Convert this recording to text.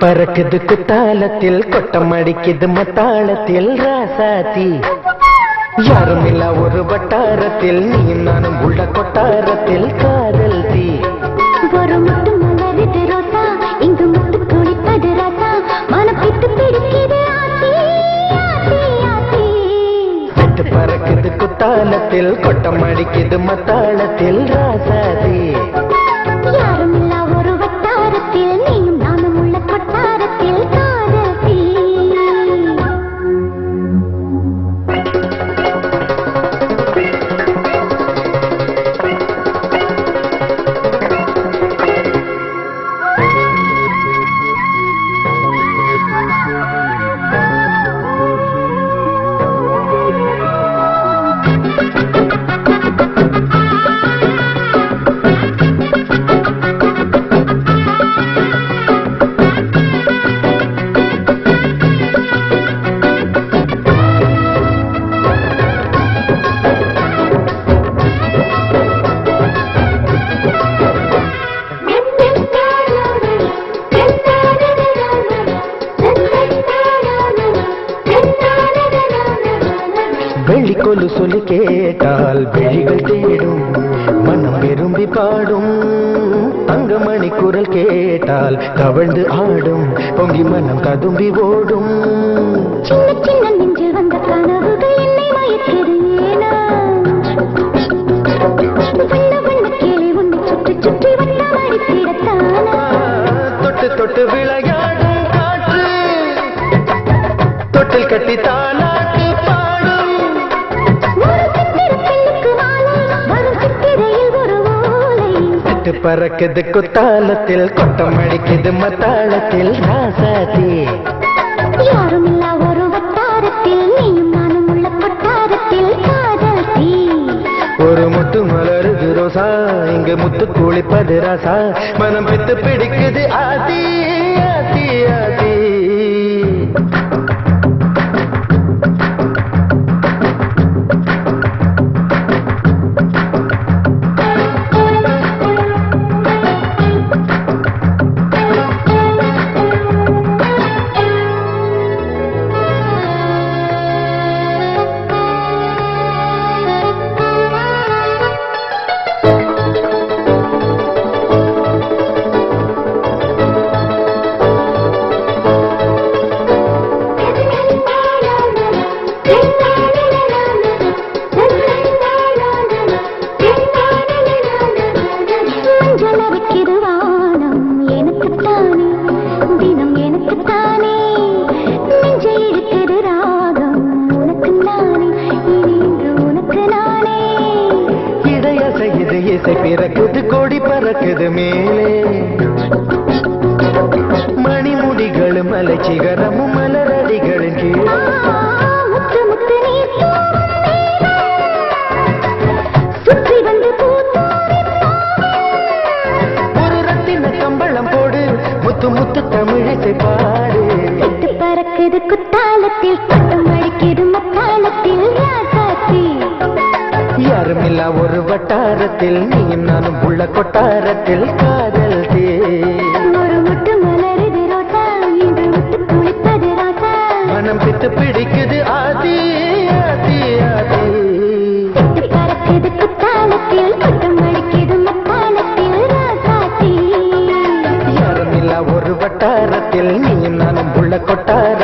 பறக்குது குத்தாலத்தில் கொட்டம் அடிக்குது மத்தாளத்தில் ராசாத்தி யாரும் இல்ல ஒரு வட்டாரத்தில் நீயும் நானும் உள்ள கொட்டாரத்தில் காதல் தீ ஒரு முட்டு மலருது ரோசா இங்கு முட்டு குளிப்பது ராசா மனப்பிட்டு பிடிக்குது ஆத்தி ஆத்தி ஆத்தி சிட்டு பறக்குது குத்தாலத்தில் கொட்டம் அடிக்குது மத்தாளத்தில் ராசாத்தி யாரும் இல்ல ஒரு வட்டாரத்தில் நீயும் நானும் உள்ள கொட்டாரத்தில் காதல் தீ வெள்ளிக்கொலு சொல்லி கேட்டால் விழிகள் தேடும் மனம் விரும்பி பாடும் தங்கமணி குரல் கேட்டால் தவழ்ந்து ஆடும் பொங்கி மனம் கதும்பி ஓடும் சின்ன சின்ன நெஞ்சில் வந்த கனவுகள் என்னை மயக்கிறது ஏனா வண்ண வண்ண கேளி உன்னை சுற்றி சுற்றி வட்டம் அடித்திடத்தானா தொட்டு தொட்டு விளையாடும் காற்று தொட்டில் கட்டி தாலாட்டு பாடும் ஒரு சித்திர பெண்ணுக்கு மாலை வரும் சித்திரையில் ஒரு ஓலை சிட்டு பறக்குது குத்தாலத்தில் கொட்டம் அடிக்குது மத்தாளத்தில் ராசாத்தி யாரும் இல்ல ஒரு வட்டாரத்தில் நீயும் நானும் உள்ள கொட்டாரத்தில் காதல் தீ ஒரு முட்டு மலருது ரோசா இங்கு முத்து குளிப்பது ராசா மனம் பித்து பிடிக்குது ஆதி ஆதி ஆதி பிறக்குது கொடி பறக்குது மேலே மணிமுடிகளும் மலை சிகரமும் மலரடிகளின் கீழே ஒரு ரத்தின கம்பளம் போடு முத்து முத்து தமிழிசை பாடு பறக்குது குத்தாலத்தில் பட்டம் அடிக்குது மத்தாளத்தில் ராசாத்தி யாரும் இல்ல ஒரு வட்டாரத்தில் நீயும் நானும் உள்ள கொட்டாரத்தில் காதல் தீ ஒரு முட்டு மலருது ரோசா இன்று முட்டு குளிப்பது ராசா மனம் பித்து பிடிக்குது ஆதி ஆதி ஆதி சிட்டு பறக்குது குத்தாலத்தில் பட்டம் அடிக்குது மத்தாளத்தில் ராசாத்தி யாரும் இல்ல ஒரு வட்டாரத்தில் நீயும் நானும் உள்ள கொட்டார